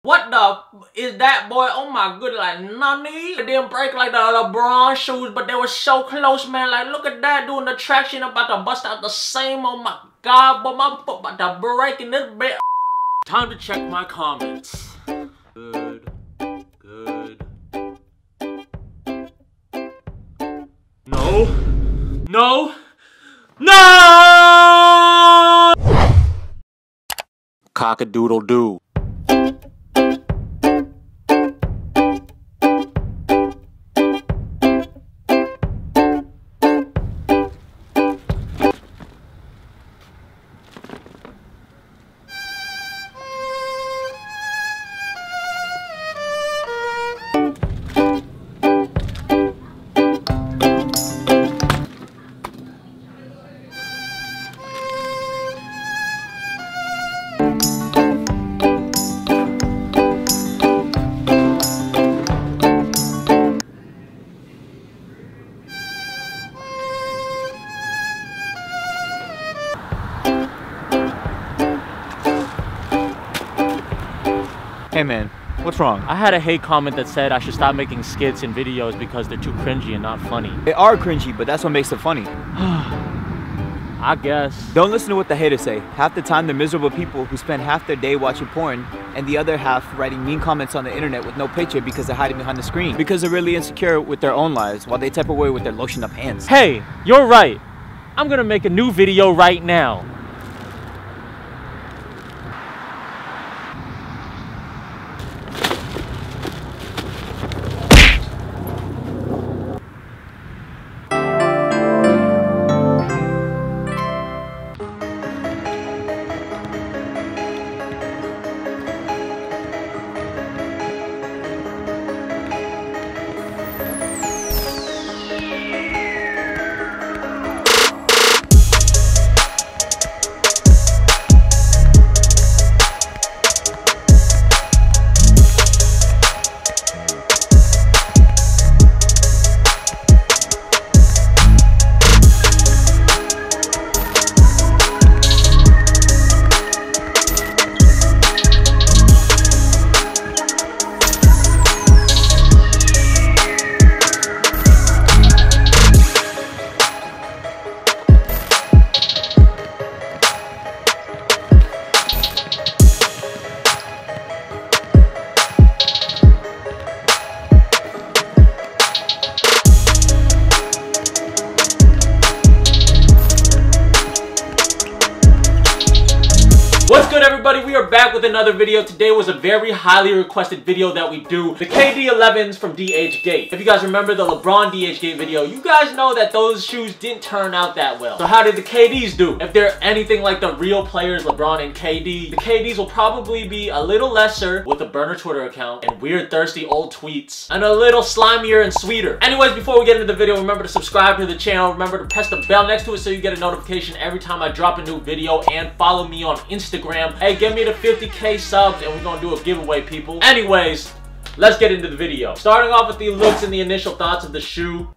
What the is that, boy? Oh my goodness, like nani? It didn't break like the LeBron shoes, but they were so close, man. Like, look at that doing the traction, about to bust out the same. Oh my god, but my foot about to break in this bit. Time to check my comments. Good. No! Cock-a-doodle-doo. Hey man, what's wrong? I had a hate comment that said I should stop making skits and videos because they're too cringy and not funny. They are cringy, but that's what makes it funny. I guess. Don't listen to what the haters say. Half the time they're miserable people who spend half their day watching porn and the other half writing mean comments on the internet with no picture because they're hiding behind the screen. Because they're really insecure with their own lives while they type away with their lotioned up hands. Hey, you're right. I'm gonna make a new video right now. What's good, everybody? We are back with another video. Today was a very highly requested video that we do. The KD11s from DHGATE. If you guys remember the LeBron DHGATE video, you guys know that those shoes didn't turn out that well. So how did the KDs do? If they're anything like the real players, LeBron and KD, the KDs will probably be a little lesser with a burner Twitter account and weird thirsty old tweets and a little slimier and sweeter. Anyways, before we get into the video, remember to subscribe to the channel. Remember to press the bell next to it so you get a notification every time I drop a new video, and follow me on Instagram. Hey, get me to 50K subs and we're gonna do a giveaway, people. Anyways, let's get into the video. Starting off with the looks and the initial thoughts of the shoe.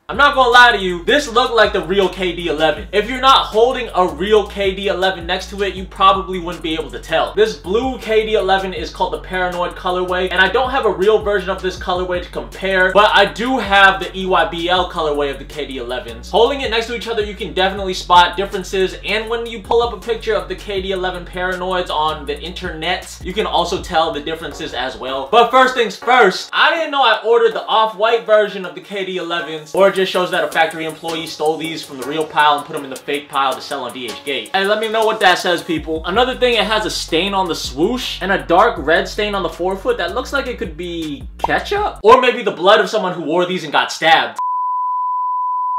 I'm not gonna lie to you, this looked like the real KD11. If you're not holding a real KD11 next to it, you probably wouldn't be able to tell. This blue KD11 is called the Paranoid colorway, and I don't have a real version of this colorway to compare, but I do have the EYBL colorway of the KD11s. Holding it next to each other, you can definitely spot differences, and when you pull up a picture of the KD11 Paranoids on the internet, you can also tell the differences as well. But first things first, I didn't know I ordered the off-white version of the KD11s, or just shows that a factory employee stole these from the real pile and put them in the fake pile to sell on DHGATE. And let me know what that says, people. Another thing, it has a stain on the swoosh and a dark red stain on the forefoot that looks like it could be ketchup, or maybe the blood of someone who wore these and got stabbed.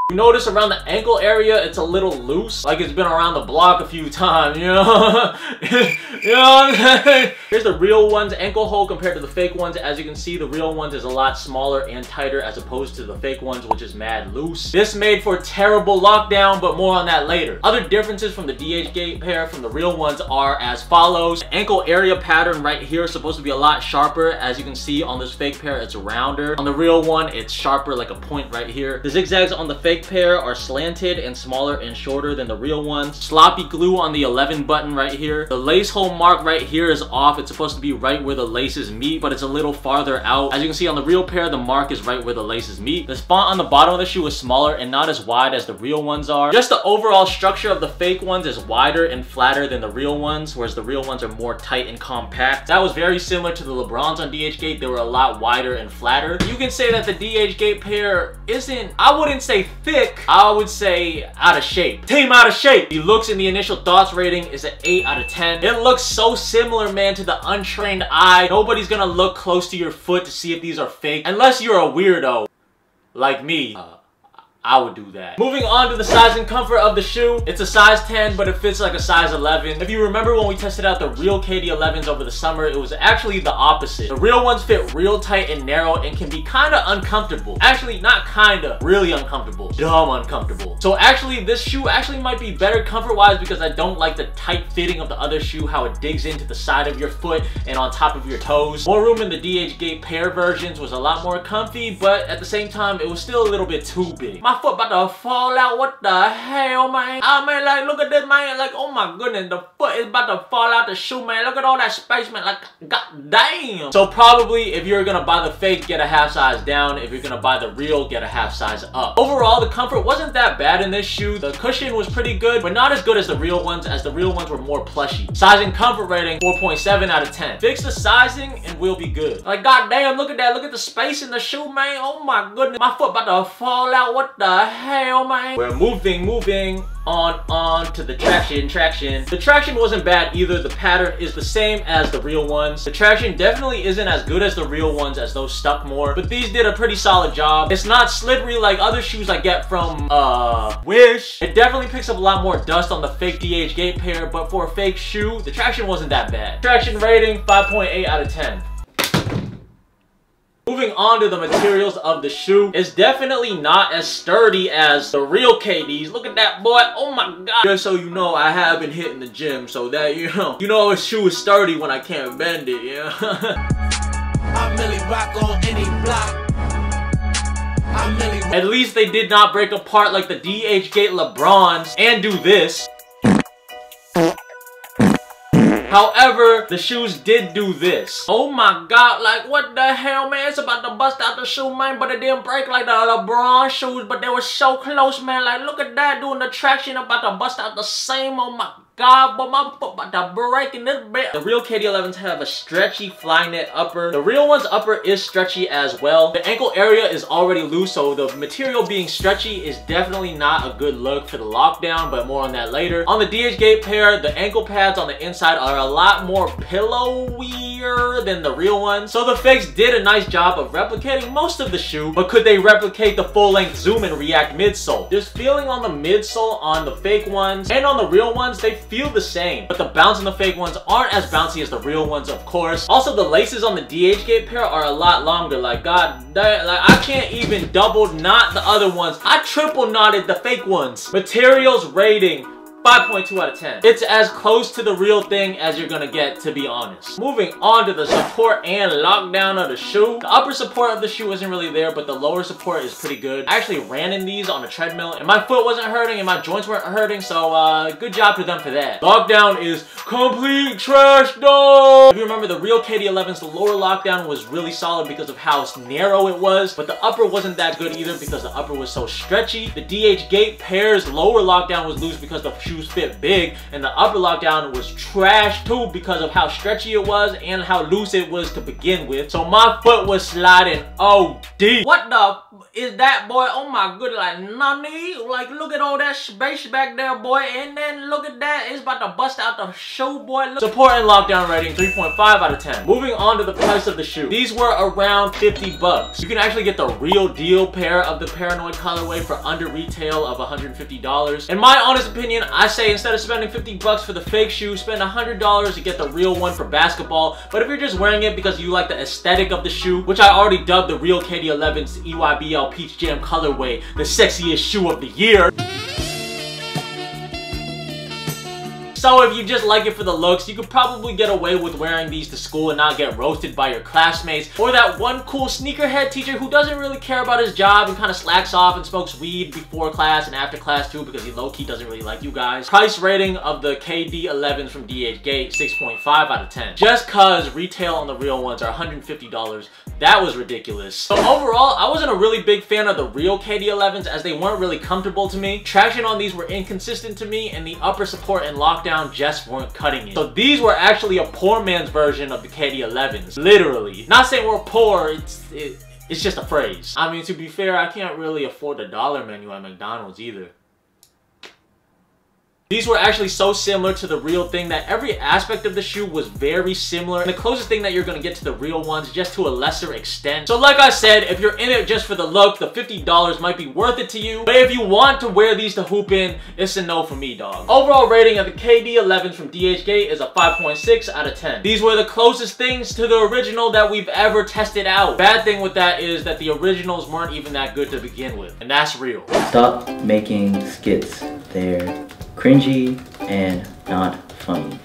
You notice around the ankle area, it's a little loose, like it's been around the block a few times, you know? You know what I'm saying? Here's the real one's ankle hole compared to the fake ones. As you can see, the real ones is a lot smaller and tighter as opposed to the fake ones, which is mad loose. This made for terrible lockdown, but more on that later. Other differences from the DHGATE pair from the real ones are as follows. The ankle area pattern right here is supposed to be a lot sharper. As you can see on this fake pair, it's rounder. On the real one, it's sharper, like a point right here. The zigzags on the fake pair are slanted and smaller and shorter than the real ones. Sloppy glue on the 11 button right here. The lace hole mark right here is off. It's supposed to be right where the laces meet, but it's a little farther out. As you can see on the real pair, the mark is right where the laces meet. The font on the bottom of the shoe is smaller and not as wide as the real ones are. Just the overall structure of the fake ones is wider and flatter than the real ones, whereas the real ones are more tight and compact. That was very similar to the LeBrons on DHGATE. They were a lot wider and flatter. You can say that the DHGATE pair isn't, I wouldn't say thick, I would say out of shape. Team out of shape. The looks in the initial thoughts rating is an 8 out of 10. It looks so similar, man, to the untrained eye. Nobody's gonna look close to your foot to see if these are fake, unless you're a weirdo like me. I would do that. Moving on to the size and comfort of the shoe. It's a size 10, but it fits like a size 11. If you remember when we tested out the real KD11s over the summer, it was actually the opposite. The real ones fit real tight and narrow and can be kind of uncomfortable. Actually, not kind of, really uncomfortable. Dumb uncomfortable. So actually, this shoe actually might be better comfort-wise because I don't like the tight fitting of the other shoe, how it digs into the side of your foot and on top of your toes. More room in the DHGATE pair versions was a lot more comfy, but at the same time, it was still a little bit too big. My foot about to fall out. What the hell, man? I mean, like, look at this, man. Like, oh my goodness, the foot is about to fall out the shoe, man. Look at all that space, man. Like, god damn. So probably if you're gonna buy the fake, get a half size down. If you're gonna buy the real, get a half size up. Overall, the comfort wasn't that bad in this shoe. The cushion was pretty good, but not as good as the real ones, as the real ones were more plushy. Size and comfort rating, 4.7 out of 10. Fix the sizing and we'll be good. Like, god damn, look at that. Look at the space in the shoe, man. Oh my goodness. My foot about to fall out. What the hell, man? We're moving on to the traction. The traction wasn't bad either. The pattern is the same as the real ones. The traction definitely isn't as good as the real ones, as those stuck more, but these did a pretty solid job. It's not slippery like other shoes I get from Wish. It definitely picks up a lot more dust on the fake DHGATE pair, but for a fake shoe, the traction wasn't that bad. Traction rating, 5.8 out of 10. Moving on to the materials of the shoe, it's definitely not as sturdy as the real KDs. Look at that, boy. Oh my god. Just so you know, I have been hitting the gym, so that you know a shoe is sturdy when I can't bend it, yeah. I really rock on any block. At least they did not break apart like the DHGATE LeBrons and do this. However, the shoes did do this. Oh my god, like what the hell, man? It's about to bust out the shoe, man, but it didn't break like the LeBron shoes, but they were so close, man. Like, look at that, doing the traction, about to bust out the same. Oh my god, but my foot about to break in this bit. The real KD11s have a stretchy Flyknit upper. The real one's upper is stretchy as well. The ankle area is already loose, so the material being stretchy is definitely not a good look for the lockdown, but more on that later. On the DHGATE pair, the ankle pads on the inside are a lot more pillowier than the real ones. So the fakes did a nice job of replicating most of the shoe, but could they replicate the full-length Zoom and React midsole? There's feeling on the midsole on the fake ones, and on the real ones, they feel the same, but the bounce on the fake ones aren't as bouncy as the real ones, of course. Also, the laces on the DHGATE pair are a lot longer. Like, god damn, like I can't even double knot the other ones. I triple knotted the fake ones. Materials rating, 5.2 out of 10. It's as close to the real thing as you're gonna get, to be honest. Moving on to the support and lockdown of the shoe. The upper support of the shoe isn't really there, but the lower support is pretty good. I actually ran in these on a treadmill, and my foot wasn't hurting, and my joints weren't hurting, so good job to them for that. Lockdown is complete trash, though! If you remember the real KD11s, the lower lockdown was really solid because of how narrow it was, but the upper wasn't that good either because the upper was so stretchy. The DHGATE pair's lower lockdown was loose because the shoes fit big, and the upper lockdown was trash too because of how stretchy it was and how loose it was to begin with. So my foot was sliding OD. What the is that, boy? Oh my goodness, like nani? Like look at all that space back there, boy, and then look at that, it's about to bust out the shoe, boy. Look. Support and lockdown rating, 3.5 out of 10. Moving on to the price of the shoe. These were around 50 bucks. You can actually get the real deal pair of the Paranoid colorway for under retail of $150. In my honest opinion, I I say instead of spending 50 bucks for the fake shoe, spend $100 to get the real one for basketball. But if you're just wearing it because you like the aesthetic of the shoe, which I already dubbed the real KD11's EYBL Peach Jam colorway the sexiest shoe of the year. So if you just like it for the looks, you could probably get away with wearing these to school and not get roasted by your classmates, or that one cool sneakerhead teacher who doesn't really care about his job and kind of slacks off and smokes weed before class and after class too because he low-key doesn't really like you guys. Price rating of the KD11s from DHGATE, 6.5 out of 10. Just cause retail on the real ones are $150. That was ridiculous. So overall, I wasn't a really big fan of the real KD11s as they weren't really comfortable to me. Traction on these were inconsistent to me, and the upper support and lockdown just weren't cutting it. So these were actually a poor man's version of the KD11s. Literally. Not saying we're poor, it's just a phrase. I mean, to be fair, I can't really afford the dollar menu at McDonald's either. These were actually so similar to the real thing that every aspect of the shoe was very similar. And the closest thing that you're going to get to the real ones, just to a lesser extent. So like I said, if you're in it just for the look, the $50 might be worth it to you. But if you want to wear these to hoop in, it's a no for me, dog. Overall rating of the KD11s from DHGATE is a 5.6 out of 10. These were the closest things to the original that we've ever tested out. Bad thing with that is that the originals weren't even that good to begin with. And that's real. Stop making skits. They're cringy and not funny.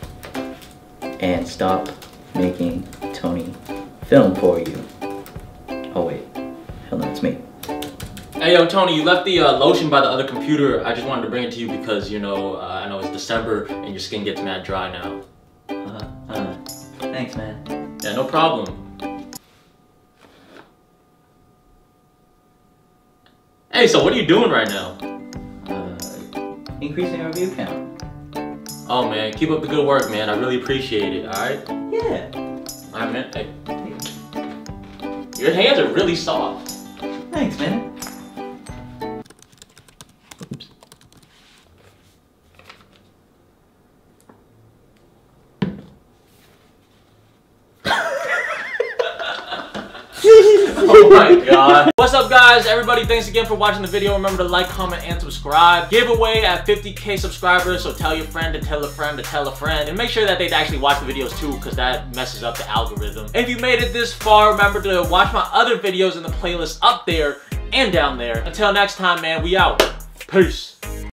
And stop making Tony film for you. Oh wait, hell no, it's me. Hey yo, Tony, you left the lotion by the other computer. I just wanted to bring it to you because, you know, I know it's December and your skin gets mad dry now. Thanks, man. Yeah, no problem. Hey, so what are you doing right now? Increasing our view count. Oh man, keep up the good work, man. I really appreciate it, alright? Yeah. Alright, man. Hey. Your hands are really soft. Thanks, man. Oops. Oh my god. What's up, guys? Everybody, thanks again for watching the video. Remember to like, comment, and subscribe. Giveaway at 50K subscribers, so tell your friend to tell a friend to tell a friend. And make sure that they actually watch the videos too, because that messes up the algorithm. If you made it this far, remember to watch my other videos in the playlist up there and down there. Until next time, man, we out. Peace.